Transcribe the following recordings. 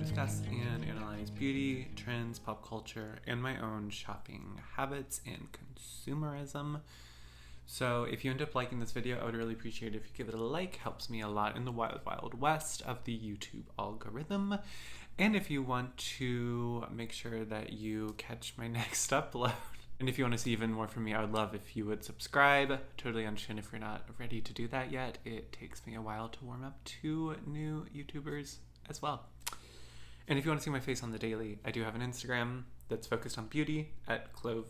discuss and analyze beauty, trends, pop culture, and my own shopping habits and consumerism. So if you end up liking this video, I would really appreciate it if you give it a like. Helps me a lot in the wild, wild west of the YouTube algorithm. And if you want to make sure that you catch my next upload, and if you want to see even more from me, I would love if you would subscribe. Totally understand if you're not ready to do that yet. It takes me a while to warm up to new YouTubers as well. And if you want to see my face on the daily, I do have an Instagram that's focused on beauty at Clove_Room.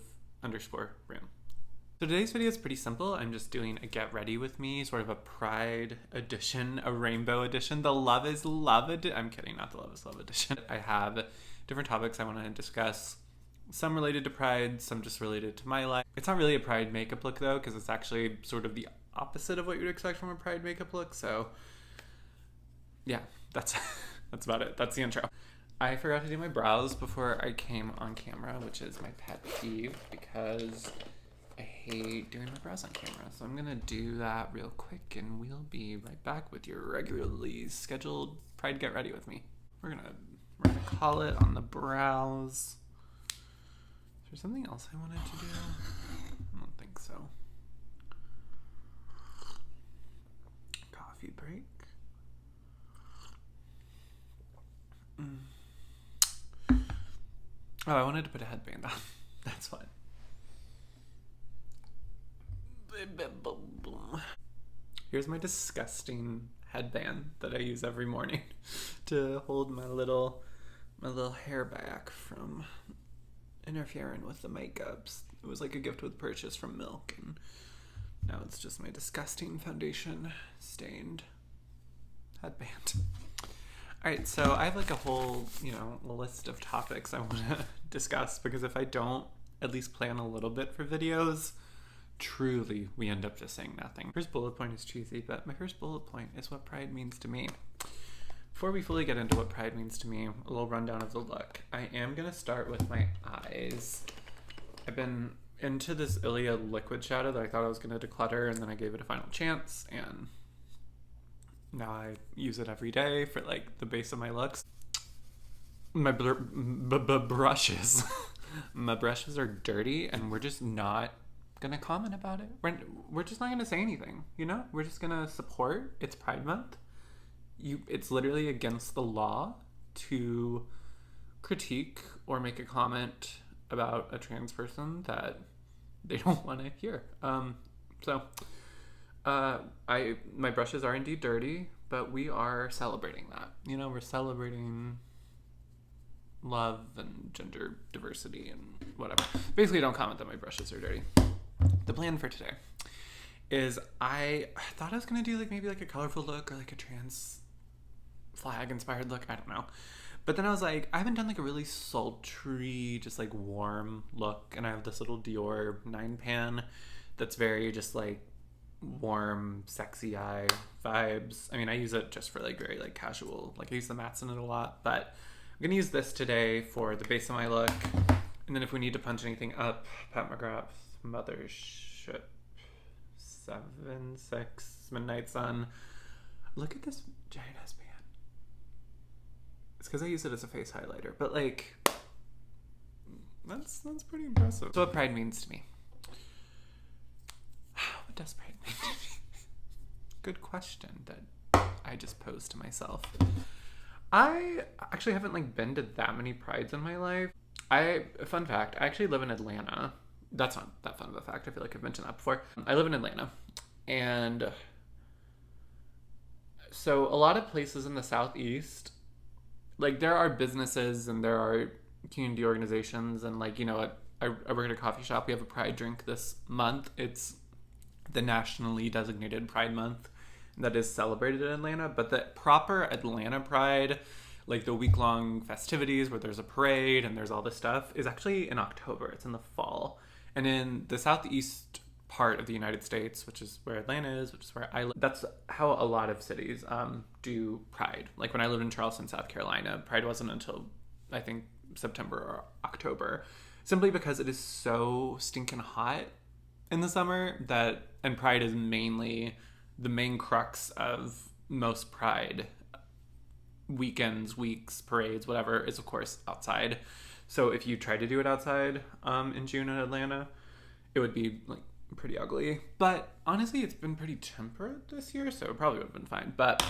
So today's video is pretty simple. I'm just doing a get ready with me, sort of a Pride edition, a rainbow edition. The Love is Love edition. I'm kidding, not the Love is Love edition. I have different topics I want to discuss. Some related to Pride, some just related to my life. It's not really a Pride makeup look though, because it's actually sort of the opposite of what you'd expect from a Pride makeup look. So yeah, that's about it. That's the intro. I forgot to do my brows before I came on camera, which is my pet peeve because I hate doing my brows on camera. So I'm gonna do that real quick and we'll be right back with your regularly scheduled Pride Get Ready with me. We're gonna call it on the brows. Is there something else I wanted to do? I don't think so. Coffee break. Oh, I wanted to put a headband on. That's fine. Here's my disgusting headband that I use every morning to hold my little hair back from interfering with the makeups. It was like a gift with purchase from Milk, and now it's just my disgusting foundation stained headband. Alright, so I have like a whole, list of topics I want to discuss, because if I don't at least plan a little bit for videos, truly we end up just saying nothing. First bullet point is cheesy, but my first bullet point is what Pride means to me. Before we fully get into what Pride means to me, a little rundown of the look. I am going to start with my eyes. I've been into this Ilia liquid shadow that I thought I was going to declutter, and then I gave it a final chance, and now I use it every day for like the base of my looks. My brushes. My brushes are dirty, and we're just not going to comment about it. We're just not going to say anything, We're just going to support. It's Pride Month. It's literally against the law to critique or make a comment about a trans person that they don't want to hear. My brushes are indeed dirty, but we are celebrating that. We're celebrating love and gender diversity and whatever. Basically, don't comment that my brushes are dirty. The plan for today is I thought I was going to do maybe a colorful look or a trans flag inspired look. I don't know. But then I was like, I haven't done a really sultry, just warm look. And I have this little Dior 9-pan that's very just warm, sexy eye vibes. I mean, I use it just for very casual. I use the mattes in it a lot. But I'm going to use this today for the base of my look. And then if we need to punch anything up, Pat McGrath's Mothership 7-6 Midnight Sun. Look at this giant ass band. It's because I use it as a face highlighter, but that's pretty impressive. So what Pride means to me. What does Pride mean to me? Good question that I just posed to myself. I actually haven't been to that many Prides in my life. Fun fact, I actually live in Atlanta. That's not that fun of a fact. I feel like I've mentioned that before. I live in Atlanta, and so a lot of places in the Southeast, there are businesses and there are community organizations, and I work at a coffee shop. We have a Pride drink this month. It's the nationally designated Pride Month that is celebrated in Atlanta, but the proper Atlanta Pride, the week-long festivities where there's a parade and there's all this stuff, is actually in October. It's in the fall. And in the Southeast part of the United States, which is where Atlanta is, which is where I live, that's how a lot of cities do Pride. When I lived in Charleston, South Carolina, Pride wasn't until, I think, September or October, simply because it is so stinking hot in the summer and Pride is mainly the main crux of most Pride weekends, weeks, parades, whatever, is of course outside. So if you try to do it outside in June in Atlanta, it would be like pretty ugly. But honestly, it's been pretty temperate this year, so it probably would have been fine. But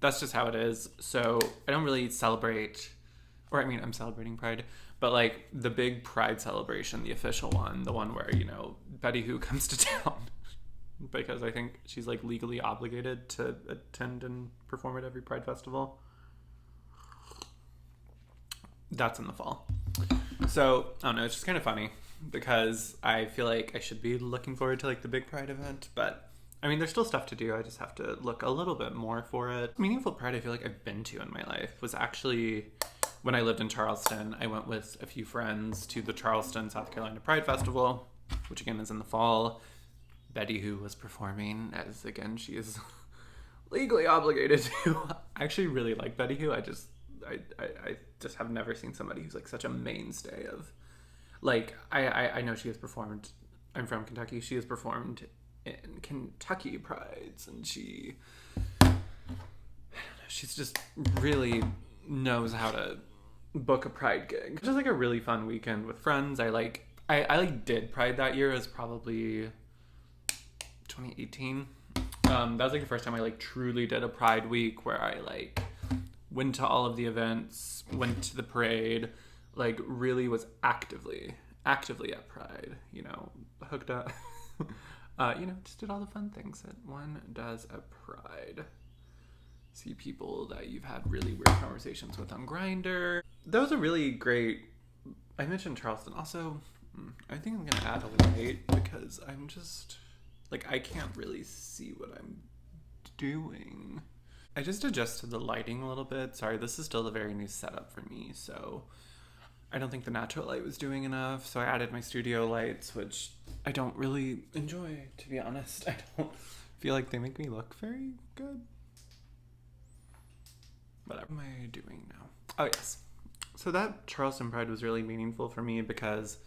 that's just how it is. So I don't really celebrate, or I mean, I'm celebrating Pride, but like the big Pride celebration, the official one, the one where, you know, Betty Who comes to town because I think she's like legally obligated to attend and perform at every Pride festival. That's in the fall. So, I don't know, it's just kind of funny because I feel like I should be looking forward to like the big Pride event, but I mean, there's still stuff to do. I just have to look a little bit more for it. Meaningful Pride I feel like I've been to in my life was actually when I lived in Charleston. I went with a few friends to the Charleston, South Carolina Pride Festival, which again is in the fall. Betty Who was performing, as again, she is legally obligated to. I actually really like Betty Who. I just have never seen somebody who's like such a mainstay of, like, I know she has performed, I'm from Kentucky, she has performed in Kentucky Prides, and she's just really knows how to book a Pride gig. Just like a really fun weekend with friends. I did Pride that year. It was probably 2018. That was like the first time I like truly did a Pride week where I like went to all of the events, went to the parade, like really was actively at Pride, you know, hooked up, you know, just did all the fun things that one does at Pride. See people that you've had really weird conversations with on Grindr. That was a really great, I mentioned Charleston. Also, I think I'm going to add a light because I'm just, like, I can't really see what I'm doing. I just adjusted the lighting a little bit. Sorry, this is still a very new setup for me, so I don't think the natural light was doing enough, so I added my studio lights, which I don't really enjoy, to be honest. I don't feel like they make me look very good. What am I doing now? Oh, yes. So that Charleston Pride was really meaningful for me because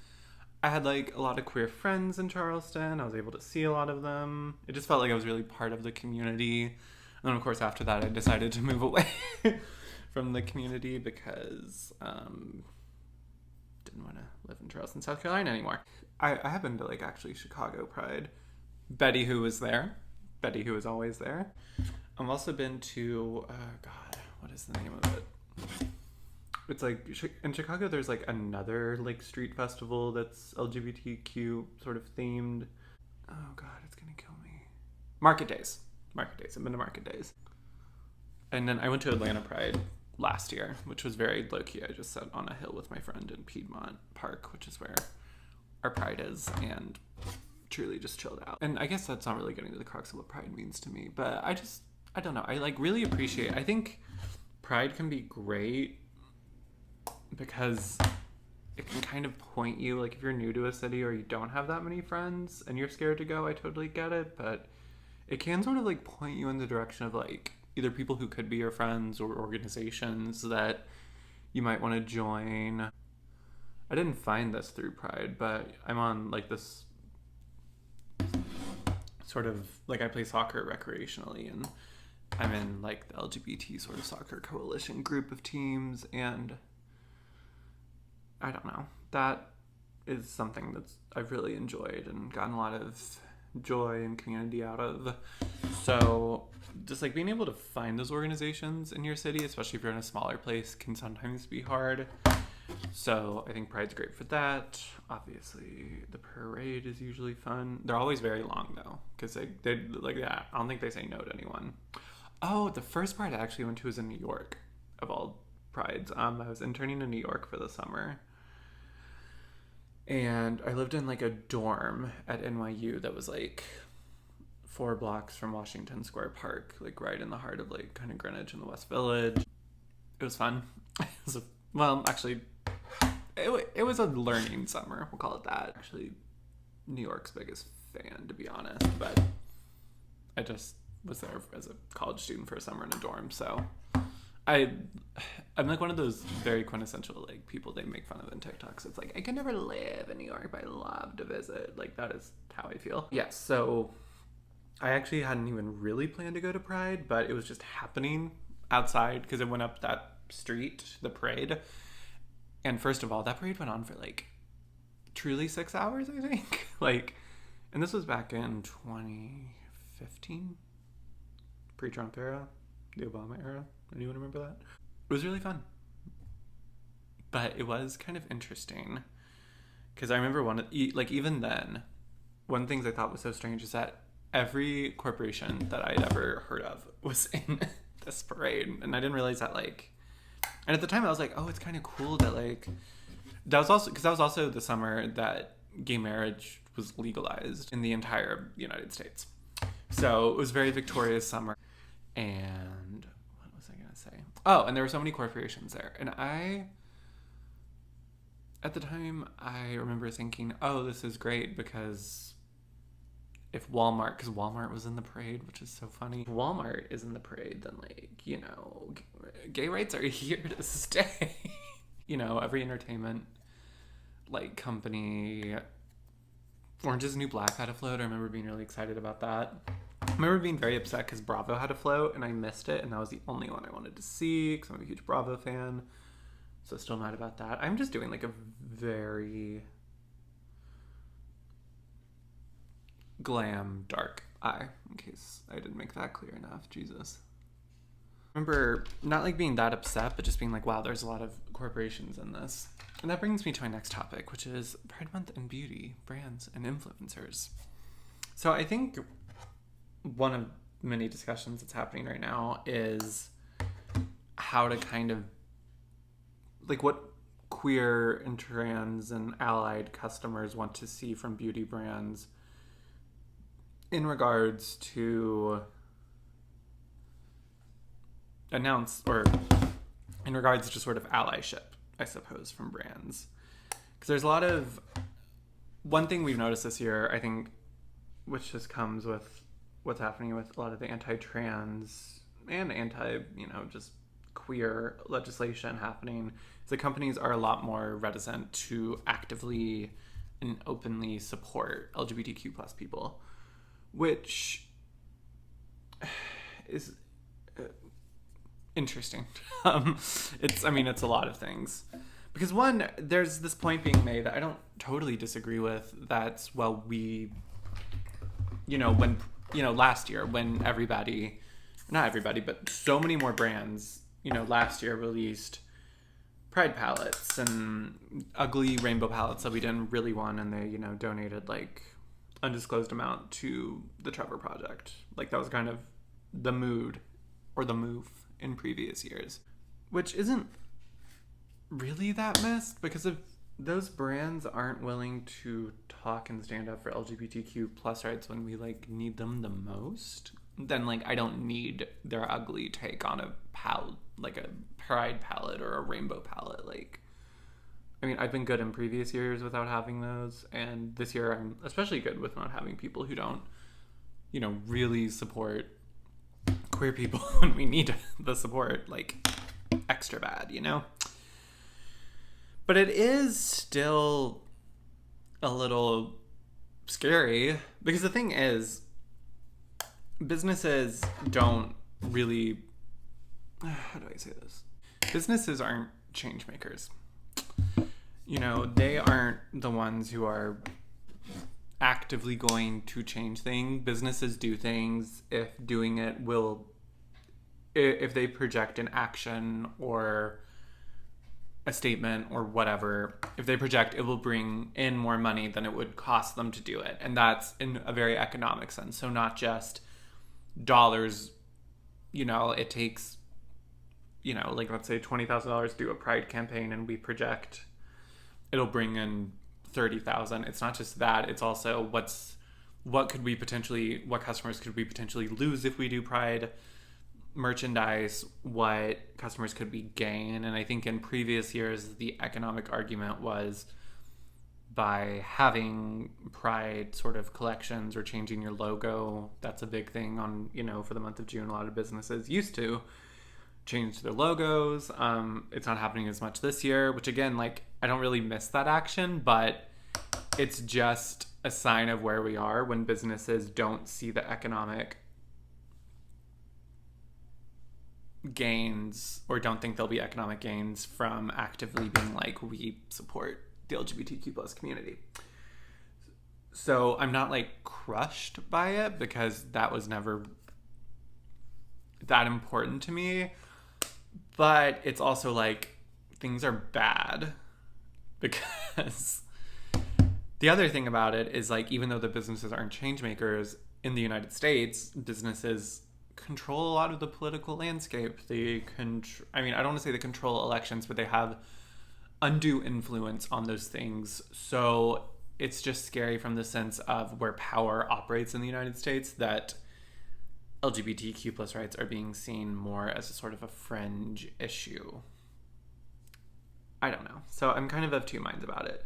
I had like a lot of queer friends in Charleston. I was able to see a lot of them. It just felt like I was really part of the community. And then, of course, after that, I decided to move away from the community because didn't want to live in Charleston, South Carolina anymore. I happened to like actually Chicago Pride. Betty Who was there. Betty Who is always there. I've also been to, God, what is the name of it? It's like, in Chicago, there's like another like street festival that's LGBTQ sort of themed. Oh God, it's gonna kill me. Market Days. I've been to Market Days. And then I went to Atlanta Pride last year, which was very low-key. I just sat on a hill with my friend in Piedmont Park, which is where our Pride is, and truly just chilled out. And I guess that's not really getting to the crux of what Pride means to me, but I don't know. I like really appreciate, I think Pride can be great because it can kind of point you, like if you're new to a city or you don't have that many friends and you're scared to go, I totally get it, but it can sort of like point you in the direction of like either people who could be your friends or organizations that you might want to join. I didn't find this through Pride, but I'm on like this sort of, like I play soccer recreationally, and I'm in like the LGBT sort of soccer coalition group of teams, and I don't know, that is something that's I've really enjoyed and gotten a lot of joy and community out of. So just like being able to find those organizations in your city, especially if you're in a smaller place, can sometimes be hard. So I think Pride's great for that. Obviously the parade is usually fun. They're always very long though, because they like, yeah, I don't think they say no to anyone. Oh, the first Pride I actually went to was in New York, of all Prides. I was interning in New York for the summer, and I lived in like a dorm at NYU that was like 4 blocks from Washington Square Park, like right in the heart of like kind of Greenwich in the West Village. It was fun. It was a learning summer, we'll call it that. Actually, New York's biggest fan, to be honest, but I just was there as a college student for a summer in a dorm, so I'm like one of those very quintessential like people they make fun of in TikToks. It's like, I can never live in New York, but I love to visit. Like, that is how I feel. Yes, so I actually hadn't even really planned to go to Pride, but it was just happening outside because it went up that street, the parade. And first of all, that parade went on for like truly 6 hours, I think. Like, and this was back in 2015, pre-Trump era, the Obama era. Anyone remember that? It was really fun. But it was kind of interesting because I remember even then, one of the things I thought was so strange is that every corporation that I'd ever heard of was in this parade. And I didn't realize that, like, and at the time I was like, oh, it's kind of cool that, like, that was also the summer that gay marriage was legalized in the entire United States. So it was very victorious summer. And what was I going to say? Oh, and there were so many corporations there. And at the time, I remember thinking, oh, this is great because if because Walmart was in the parade, which is so funny. If Walmart is in the parade, then, like, gay rights are here to stay. Every entertainment, like, company. Orange is the New Black had a float. I remember being really excited about that. I remember being very upset because Bravo had a float and I missed it, and that was the only one I wanted to see because I'm a huge Bravo fan. So still mad about that. I'm just doing, like, a very glam dark eye, in case I didn't make that clear enough. Jesus. I remember not, like, being that upset, but just being like, wow, there's a lot of corporations in this. And that brings me to my next topic, which is Pride Month and beauty, brands, and influencers. So I think one of many discussions that's happening right now is how to kind of, like, what queer and trans and allied customers want to see from beauty brands in regards to in regards to sort of allyship, I suppose, from brands. Because there's a lot of, one thing we've noticed this year, I think, which just comes with what's happening with a lot of the anti-trans and just queer legislation happening, is that companies are a lot more reticent to actively and openly support LGBTQ plus people, which is interesting. It's a lot of things. Because one, there's this point being made that I don't totally disagree with, that's, well, last year when not everybody, but so many more brands, last year released Pride palettes and ugly rainbow palettes that we didn't really want, and they, donated, like, undisclosed amount to the Trevor Project. Like, that was kind of the mood or the move in previous years, which isn't really that messed, because if those brands aren't willing to talk and stand up for LGBTQ plus rights when we, like, need them the most, then, like, I don't need their ugly take on a palette, like a Pride palette or a rainbow palette. Like, I've been good in previous years without having those, and this year I'm especially good with not having people who don't, really support queer people when we need the support, like, extra bad, But it is still a little scary, because the thing is, businesses don't really, how do I say this? Businesses aren't change makers. They aren't the ones who are actively going to change things. Businesses do things if doing it if they project an action or a statement or whatever, if they project it will bring in more money than it would cost them to do it. And that's in a very economic sense. So not just dollars, it takes, like, let's say $20,000 to do a Pride campaign, and we project it'll bring in $30,000. It's not just that, it's also what customers could we potentially lose if we do Pride merchandise, what customers could we gain. And I think in previous years the economic argument was, by having Pride sort of collections or changing your logo, that's a big thing on, for the month of June. A lot of businesses used to change their logos. It's not happening as much this year, which, again, like, I don't really miss that action, but it's just a sign of where we are when businesses don't see the economic gains or don't think there'll be economic gains from actively being like, we support the LGBTQ plus community. So I'm not like crushed by it because that was never that important to me. But it's also like things are bad because the other thing about it is like, even though the businesses aren't change makers in the United States, businesses control a lot of the political landscape. I don't want to say they control elections, but they have undue influence on those things. So it's just scary from the sense of where power operates in the United States, that LGBTQ plus rights are being seen more as a sort of a fringe issue. I don't know. So I'm kind of two minds about it.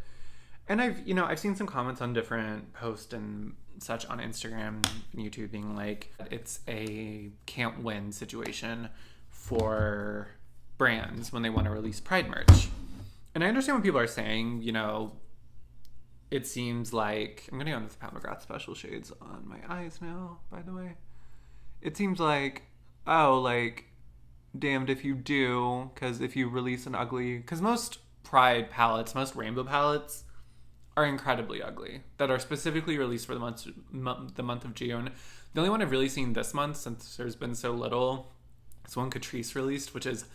And I've seen some comments on different posts and such on Instagram and YouTube being like, it's a can't win situation for brands when they want to release Pride merch. And I understand what people are saying. It seems like, I'm going to go on this Pat McGrath special shades on my eyes now, by the way. It seems like, damned if you do, because if you release an ugly, because most Pride palettes, most rainbow palettes are incredibly ugly, that are specifically released for the month of June. The only one I've really seen this month, since there's been so little, is one Catrice released, which is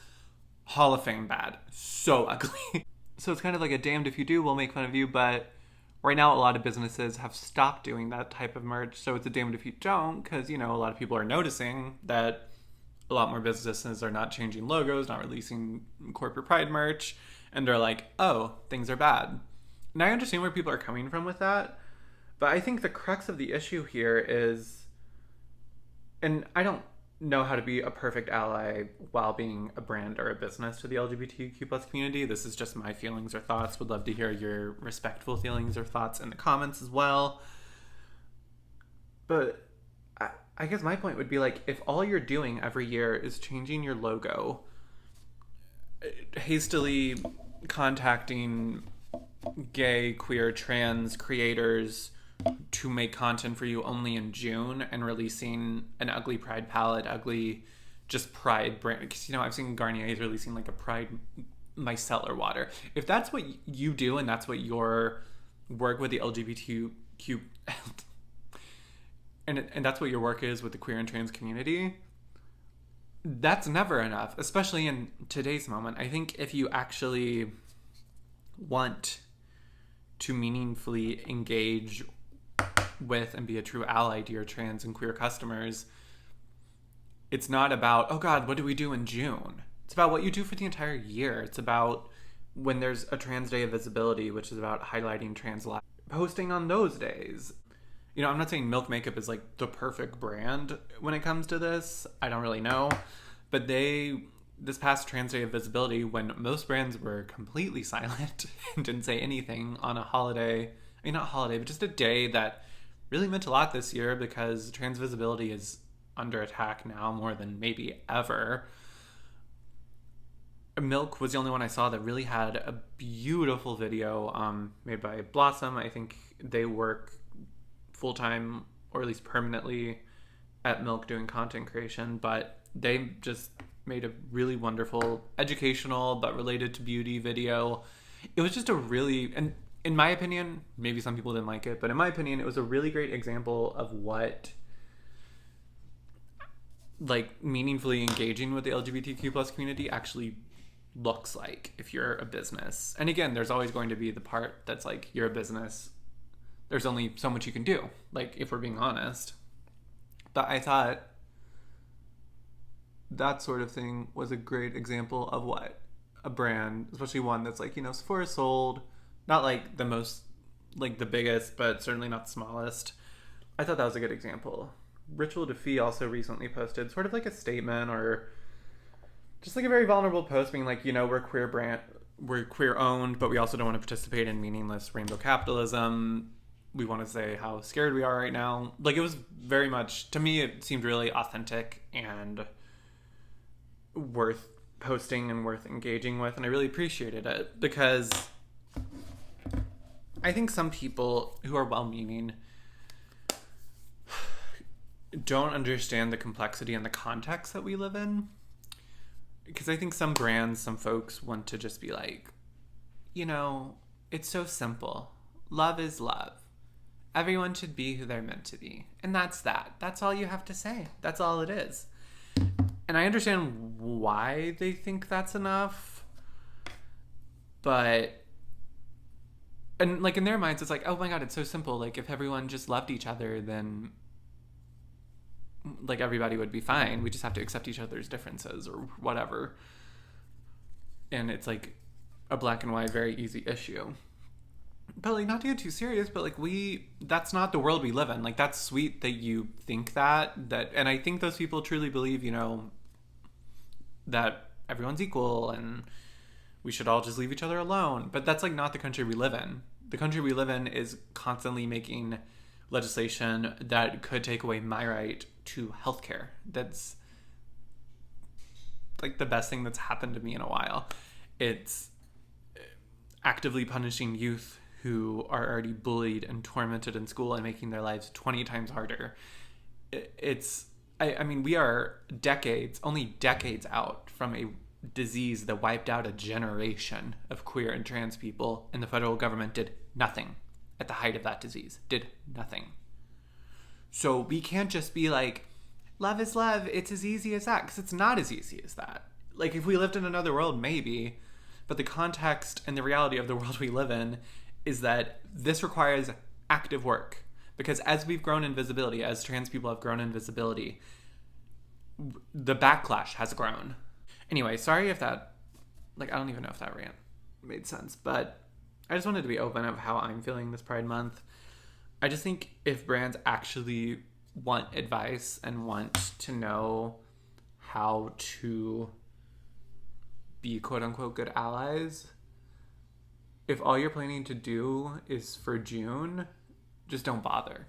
Hall of Fame bad. So ugly. So it's kind of like a damned if you do, we'll make fun of you, but right now a lot of businesses have stopped doing that type of merch, so it's a damned if you don't, because, a lot of people are noticing that a lot more businesses are not changing logos, not releasing corporate Pride merch, and they're like, oh, things are bad. And I understand where people are coming from with that, but I think the crux of the issue here is, and I don't know how to be a perfect ally while being a brand or a business to the LGBTQ plus community. This is just my feelings or thoughts. Would love to hear your respectful feelings or thoughts in the comments as well. But I guess my point would be like, if all you're doing every year is changing your logo, hastily contacting gay, queer, trans creators to make content for you only in June and releasing an ugly Pride palette, ugly just Pride brand, because I've seen Garnier's releasing like a Pride micellar water. If that's what you do and that's what your work with the LGBTQ and that's what your work is with the queer and trans community, that's never enough, especially in today's moment. I think if you actually want to meaningfully engage with and be a true ally to your trans and queer customers, it's not about, oh God, what do we do in June? It's about what you do for the entire year. It's about when there's a Trans Day of Visibility, which is about highlighting trans lives, posting on those days. I'm not saying Milk Makeup is like the perfect brand when it comes to this. I don't really know. But this past Trans Day of Visibility, when most brands were completely silent and didn't say anything on a holiday, not holiday, but just a day that really meant a lot this year because trans visibility is under attack now more than maybe ever. Milk was the only one I saw that really had a beautiful video made by Blossom. I think they work full-time or at least permanently at Milk doing content creation, but they just made a really wonderful educational but related to beauty video. It was just a really, and in my opinion, maybe some people didn't like it, but in my opinion, it was a really great example of what like meaningfully engaging with the LGBTQ plus community actually looks like if you're a business. And again, there's always going to be the part that's like, you're a business, there's only so much you can do, like if we're being honest. But I thought that sort of thing was a great example of what a brand, especially one that's like, Sephora sold, not like the most, like the biggest, but certainly not the smallest. I thought that was a good example. Ritual de Fee also recently posted sort of like a statement or just like a very vulnerable post being like, we're queer brand, we're queer owned, but we also don't want to participate in meaningless rainbow capitalism. We want to say how scared we are right now. Like, it was very much, to me, it seemed really authentic and worth posting and worth engaging with, and I really appreciated it because I think some people who are well-meaning don't understand the complexity and the context that we live in. because I think some brands, some folks want to just be like, you know, it's so simple. Love is love. Everyone should be who they're meant to be. And that's that. That's all you have to say. That's all it is. And I understand why they think that's enough. But, and like in their minds, it's like, oh my God, it's so simple. Like if everyone just loved each other, then like everybody would be fine. We just have to accept each other's differences or whatever. And it's like a black and white, very easy issue. But like, not to get too serious, but like that's not the world we live in. Like that's sweet that you think that, and I think those people truly believe, you know, that everyone's equal and we should all just leave each other alone. But that's like not the country we live in. The country we live in is constantly making legislation that could take away my right to healthcare. That's like the best thing that's happened to me in a while. It's actively punishing youth who are already bullied and tormented in school and making their lives 20 times harder. I mean, we are only decades out from a disease that wiped out a generation of queer and trans people, and the federal government did nothing at the height of that disease. Did nothing. So we can't just be like, love is love, it's as easy as that, because it's not as easy as that. Like, if we lived in another world, maybe, but the context and the reality of the world we live in is that this requires active work. Because as we've grown in visibility, as trans people have grown in visibility, the backlash has grown. Anyway, sorry if that, like, I don't even know if that rant made sense, but I just wanted to be open of how I'm feeling this Pride Month. I just think if brands actually want advice and want to know how to be quote-unquote good allies, if all you're planning to do is for June, just don't bother.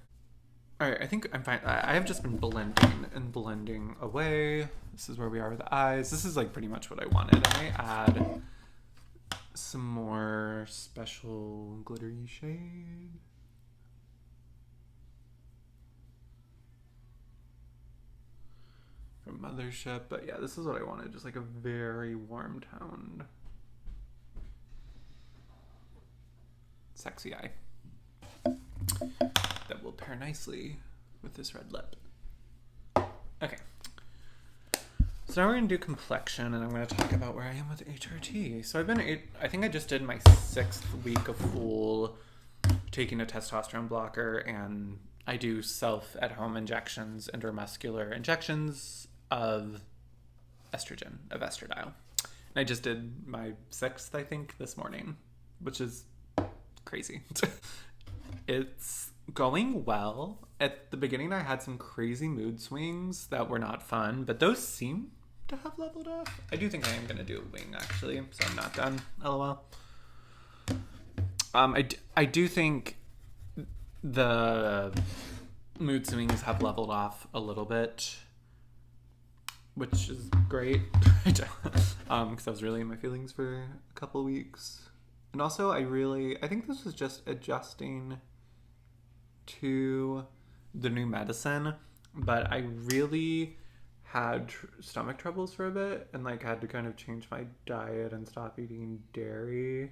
All right, I think I'm fine. I have just been blending away. This is where we are with the eyes. This is like pretty much what I wanted. I may add some more special glittery shade. From Mothership, but yeah, this is what I wanted. Just like a very warm toned, sexy eye that will pair nicely with this red lip. Okay. So now we're going to do complexion, and I'm going to talk about where I am with HRT. So I think I just did my 6th week of full taking a testosterone blocker, and I do self-at-home injections, intramuscular injections of estrogen, of estradiol. And I just did my 6th, I think, this morning, which is crazy. It's going well. At the beginning, I had some crazy mood swings that were not fun, but those seem to have leveled off. I do think I am going to do a wing, actually, so I'm not done. LOL. I do think the mood swings have leveled off a little bit, which is great. Because I was really in my feelings for a couple weeks. And also, I think this was just adjusting to the new medicine, but I really had stomach troubles for a bit and like had to kind of change my diet and stop eating dairy.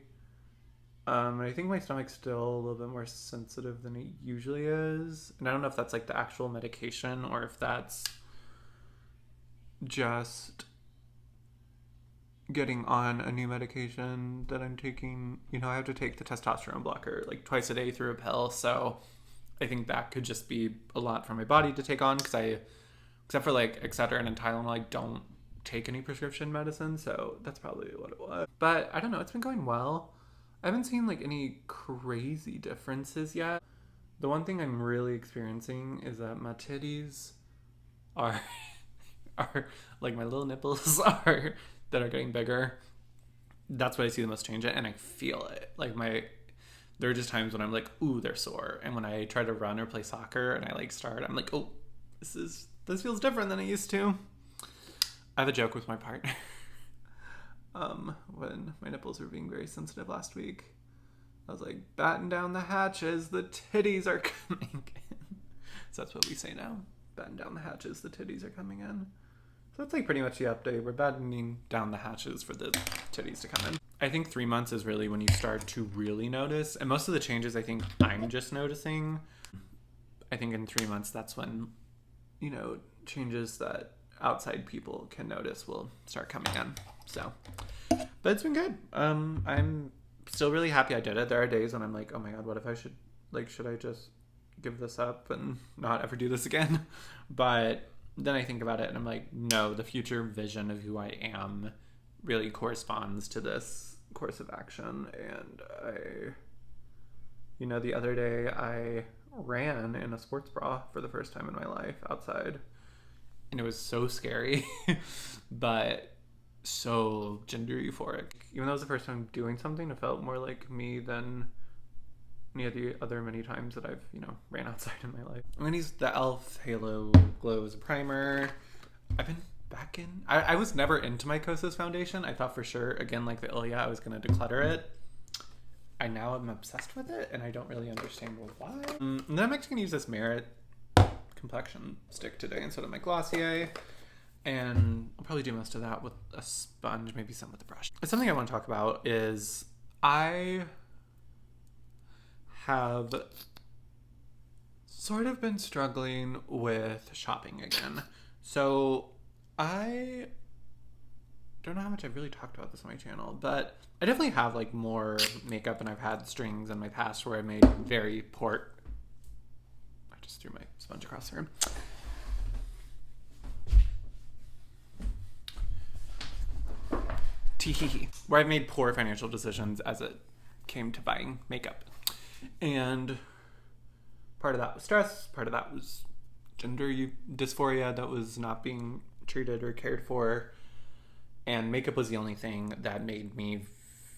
I think my stomach's still a little bit more sensitive than it usually is. And I don't know if that's like the actual medication or if that's just getting on a new medication that I'm taking. You know, I have to take the testosterone blocker like twice a day through a pill. So I think that could just be a lot for my body to take on because except for like Excedrin and Tylenol, I don't take any prescription medicine. So that's probably what it was. But I don't know. It's been going well. I haven't seen like any crazy differences yet. The one thing I'm really experiencing is that my titties are like my little nipples are that are getting bigger. That's what I see the most change in, and I feel it. Like there are just times when I'm like, ooh, they're sore. And when I try to run or play soccer and I like start, I'm like, oh, this feels different than it used to. I have a joke with my partner. When my nipples were being very sensitive last week, I was like, batten down the hatches, the titties are coming in. So that's what we say now. Batten down the hatches, the titties are coming in. that's like pretty much the update. We're battening down the hatches for the titties to come in. I think 3 months is really when you start to really notice. And most of the changes I think I'm just noticing. I think in 3 months, that's when, you know, changes that outside people can notice will start coming in. So, but it's been good. I'm still really happy I did it. There are days when I'm like, oh my God, what if I should I just give this up and not ever do this again? But then I think about it and I'm like, no, the future vision of who I am really corresponds to this course of action. And the other day I ran in a sports bra for the first time in my life outside. And it was so scary, but so gender euphoric. Even though it was the first time doing something, it felt more like me than any of the other many times that I've, ran outside in my life. I'm gonna use the e.l.f. Halo Glow as a primer. I've been back in. I was never into my Kosas foundation. I thought for sure, again, like the Ilya, I was gonna declutter it. I now am obsessed with it, and I don't really understand why. And then I'm actually gonna use this Merit complexion stick today instead of my Glossier. And I'll probably do most of that with a sponge, maybe some with a brush. Something I want to talk about is I have sort of been struggling with shopping again. So I don't know how much I've really talked about this on my channel, but I definitely have like more makeup, and I've had strings in my past where I made very poor... I just threw my sponge across the room. Where I've made poor financial decisions as it came to buying makeup. And part of that was stress, part of that was gender dysphoria that was not being treated or cared for. And makeup was the only thing that made me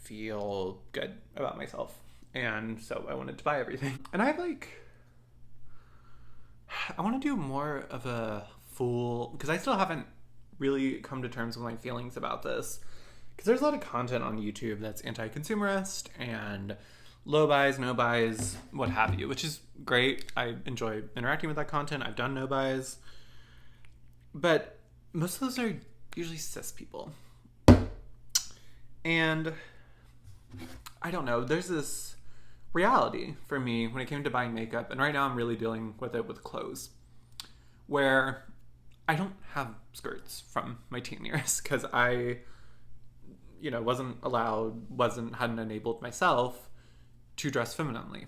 feel good about myself. And so I wanted to buy everything. And I want to do more of a full, because I still haven't really come to terms with my feelings about this. Because there's a lot of content on YouTube that's anti-consumerist and low buys, no buys, what have you, which is great. I enjoy interacting with that content. I've done no buys. But most of those are usually cis people. And I don't know, there's this reality for me when it came to buying makeup, and right now I'm really dealing with it with clothes, where I don't have skirts from my teen years because I hadn't enabled myself to dress femininely.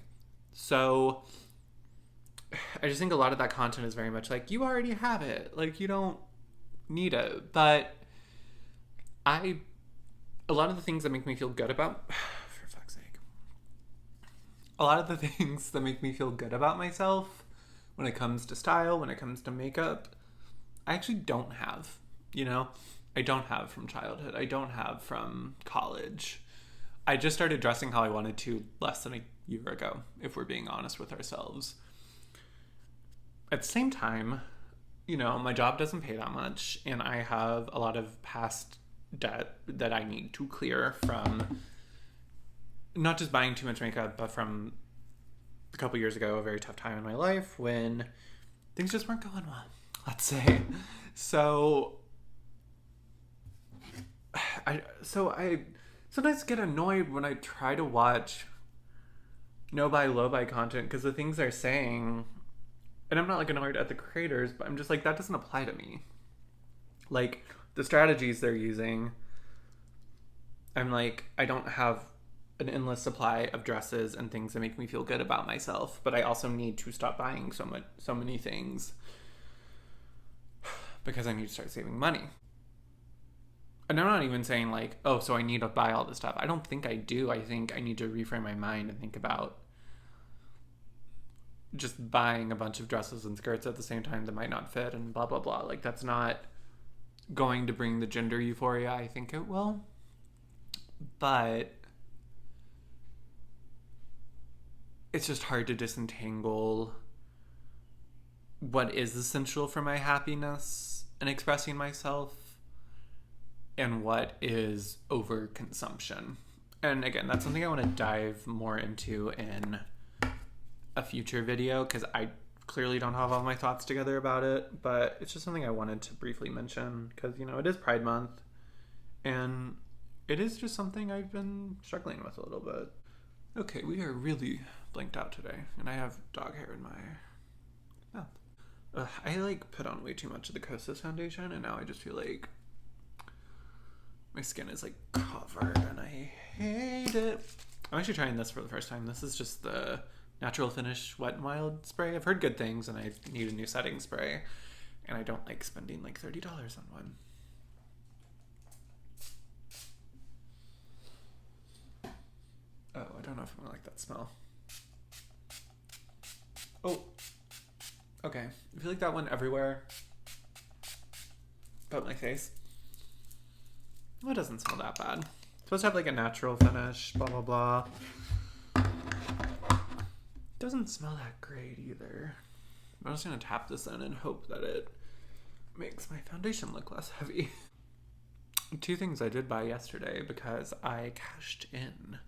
So I just think a lot of that content is very much like, you already have it, like you don't need it. But a lot of the things that make me feel good about, for fuck's sake, a lot of the things that make me feel good about myself when it comes to style, when it comes to makeup, I actually don't have, I don't have from childhood. I don't have from college. I just started dressing how I wanted to less than a year ago, if we're being honest with ourselves. At the same time, my job doesn't pay that much, and I have a lot of past debt that I need to clear from not just buying too much makeup, but from a couple years ago, a very tough time in my life when things just weren't going well, let's say. So I sometimes get annoyed when I try to watch no buy, low buy content, because the things they're saying, and I'm not like annoyed at the creators, but I'm just like, that doesn't apply to me. Like the strategies they're using, I'm like, I don't have an endless supply of dresses and things that make me feel good about myself, but I also need to stop buying so many things because I need to start saving money. And I'm not even saying like, oh, so I need to buy all this stuff. I don't think I do. I think I need to reframe my mind and think about just buying a bunch of dresses and skirts at the same time that might not fit and blah, blah, blah. Like, that's not going to bring the gender euphoria I think it will. But it's just hard to disentangle what is essential for my happiness and expressing myself and what is overconsumption. And again, that's something I want to dive more into in a future video, because I clearly don't have all my thoughts together about it, but it's just something I wanted to briefly mention because, you know, it is Pride Month and it is just something I've been struggling with a little bit. Okay, we are really blanked out today and I have dog hair in my mouth. I like put on way too much of the Kosas foundation and now I just feel like my skin is like covered and I hate it. I'm actually trying this for the first time. This is just the Natural Finish Wet n Wild spray. I've heard good things and I need a new setting spray and I don't like spending like $30 on one. Oh, I don't know if I'm gonna like that smell. Oh, okay. I feel like that went everywhere but my face. Well, it doesn't smell that bad. It's supposed to have like a natural finish, blah, blah, blah. Doesn't smell that great either. I'm just gonna tap this in and hope that it makes my foundation look less heavy. Two things I did buy yesterday because I cashed in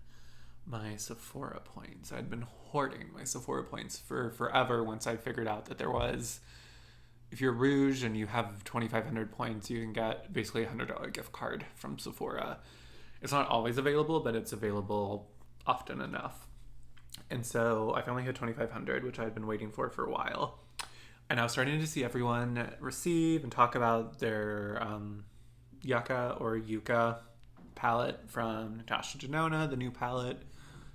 my Sephora points. I'd been hoarding my Sephora points for forever once I figured out that there was, if you're Rouge and you have 2,500 points, you can get basically a $100 gift card from Sephora. It's not always available, but it's available often enough. And so I finally hit 2,500, which I had been waiting for a while. And I was starting to see everyone receive and talk about their Yucca or Yucca palette from Natasha Denona, the new palette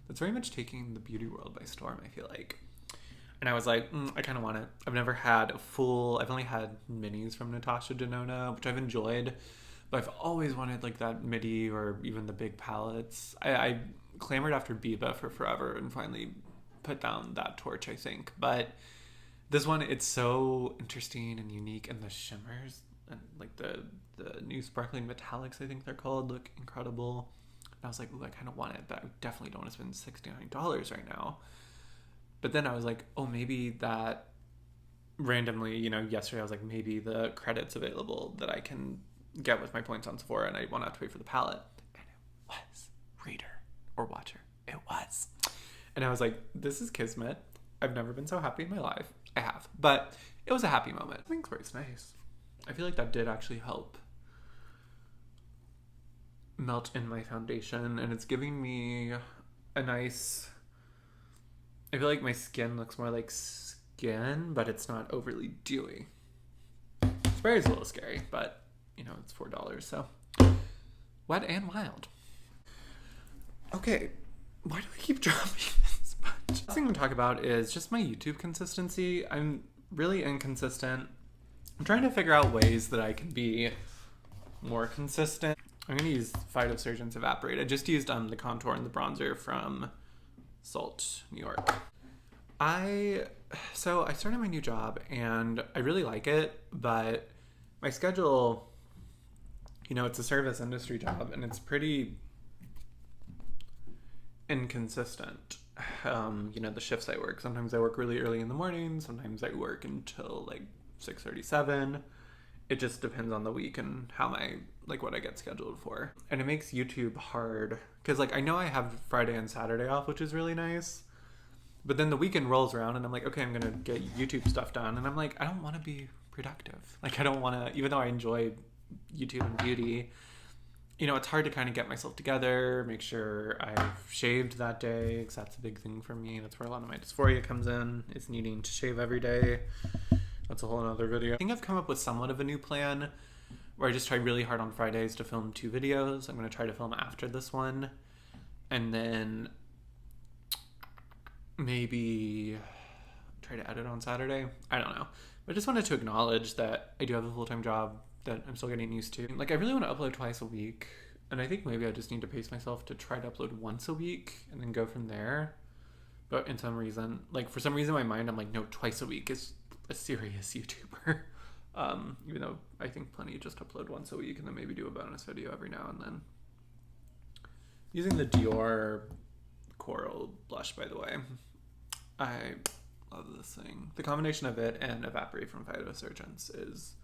that's very much taking the beauty world by storm, I feel like. And I was like, I kind of want it. I've never had I've only had minis from Natasha Denona, which I've enjoyed, but I've always wanted like that midi or even the big palettes. I clamored after Biba for forever and finally put down that torch, I think. But this one, it's so interesting and unique, and the shimmers and like the new sparkling metallics, I think they're called, look incredible. And I was like, ooh, I kind of want it, but I definitely don't want to spend $69 right now. But then I was like, oh, maybe that randomly, you know, yesterday I was like, maybe the credit's available that I can get with my points on Sephora and I won't have to wait for the palette. And it was reader or watcher. It was. And I was like, this is kismet. I've never been so happy in my life. I have. But it was a happy moment. I think spray's nice. I feel like that did actually help melt in my foundation, and it's giving me a nice, I feel like my skin looks more like skin, but it's not overly dewy. Spray is a little scary, but you know, it's $4, so wet and wild. Okay, why do I keep dropping this much? The last thing I'm gonna talk about is just my YouTube consistency. I'm really inconsistent. I'm trying to figure out ways that I can be more consistent. I'm going to use Phytosurgeon's Evaporate. I just used the contour and the bronzer from Salt, New York. So I started my new job and I really like it, but my schedule, you know, it's a service industry job and it's pretty inconsistent. You know, the shifts I work. Sometimes I work really early in the morning. Sometimes I work until like 6:37. It just depends on the week and how what I get scheduled for. And it makes YouTube hard because like I know I have Friday and Saturday off, which is really nice. But then the weekend rolls around and I'm like, okay, I'm gonna get YouTube stuff done. And I'm like, I don't want to be productive. Like I don't want to, even though I enjoy YouTube and beauty, you know, it's hard to kind of get myself together, make sure I've shaved that day, because that's a big thing for me. That's where a lot of my dysphoria comes in, is needing to shave every day. That's a whole other video. I think I've come up with somewhat of a new plan where I just try really hard on Fridays to film 2 videos. I'm going to try to film after this one. And then maybe try to edit on Saturday. I don't know. But I just wanted to acknowledge that I do have a full-time job that I'm still getting used to. Like I really want to upload twice a week. And I think maybe I just need to pace myself to try to upload once a week and then go from there. But in some reason, like for some reason in my mind, I'm like, no, twice a week is a serious YouTuber. Even though I think plenty just upload once a week and then maybe do a bonus video every now and then. Using the Dior Coral blush, by the way. I love this thing. The combination of it and Evaporate from Phytosurgeons is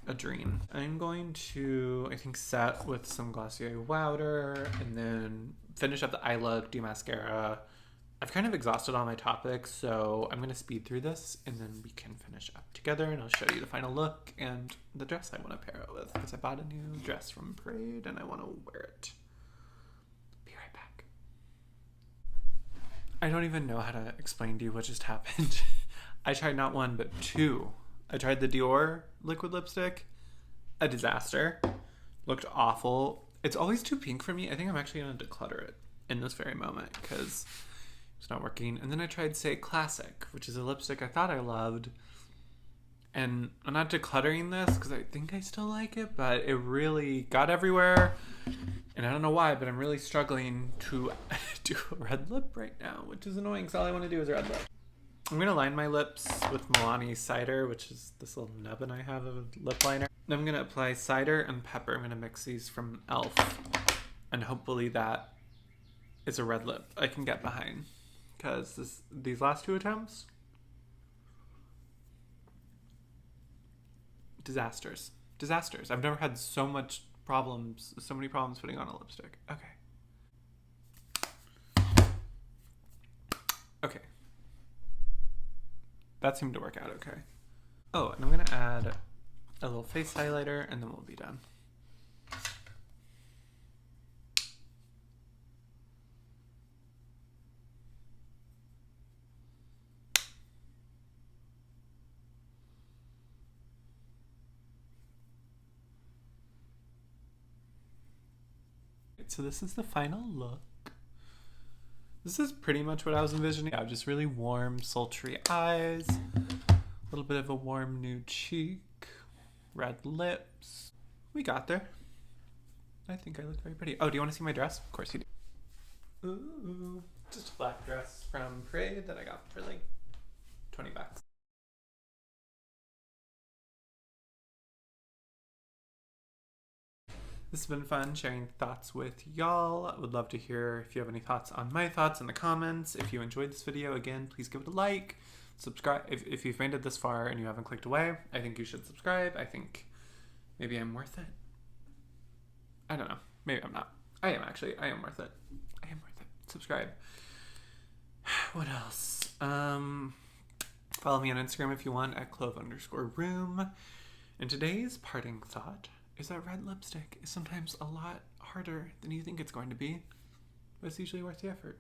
a dream. I'm going to, I think, set with some Glossier Powder and then finish up the eye look, do mascara, I've kind of exhausted all my topics, so I'm going to speed through this and then we can finish up together and I'll show you the final look and the dress I want to pair it with, because I bought a new dress from Pride and I want to wear it. Be right back. I don't even know how to explain to you what just happened. I tried not one, but two. I tried the Dior liquid lipstick. A disaster. Looked awful. It's always too pink for me. I think I'm actually going to declutter it in this very moment because it's not working. And then I tried Say Classic, which is a lipstick I thought I loved. And I'm not decluttering this because I think I still like it, but it really got everywhere. And I don't know why, but I'm really struggling to do a red lip right now, which is annoying because all I want to do is red lip. I'm going to line my lips with Milani Cider, which is this little nubbin I have of a lip liner. Then I'm going to apply cider and pepper. I'm going to mix these from e.l.f. And hopefully that is a red lip I can get behind. Because these last two attempts, disasters. I've never had so many problems putting on a lipstick. Okay. That seemed to work out okay. Oh, and I'm gonna add a little face highlighter and then we'll be done. So this is the final look. This is pretty much what I was envisioning. Yeah, just really warm, sultry eyes, a little bit of a warm nude cheek, red lips. We got there. I think I look very pretty. Oh, do you want to see my dress? Of course you do. Ooh, just a black dress from Pride that I got for like 20 bucks. This has been fun sharing thoughts with y'all. I would love to hear if you have any thoughts on my thoughts in the comments. If you enjoyed this video, again, please give it a like. Subscribe. If you've made it this far and you haven't clicked away, I think you should subscribe. I think maybe I'm worth it. I don't know. Maybe I'm not. I am actually. I am worth it. I am worth it. Subscribe. What else? Follow me on Instagram if you want at clove_room. And today's parting thought is that red lipstick is sometimes a lot harder than you think it's going to be, but it's usually worth the effort.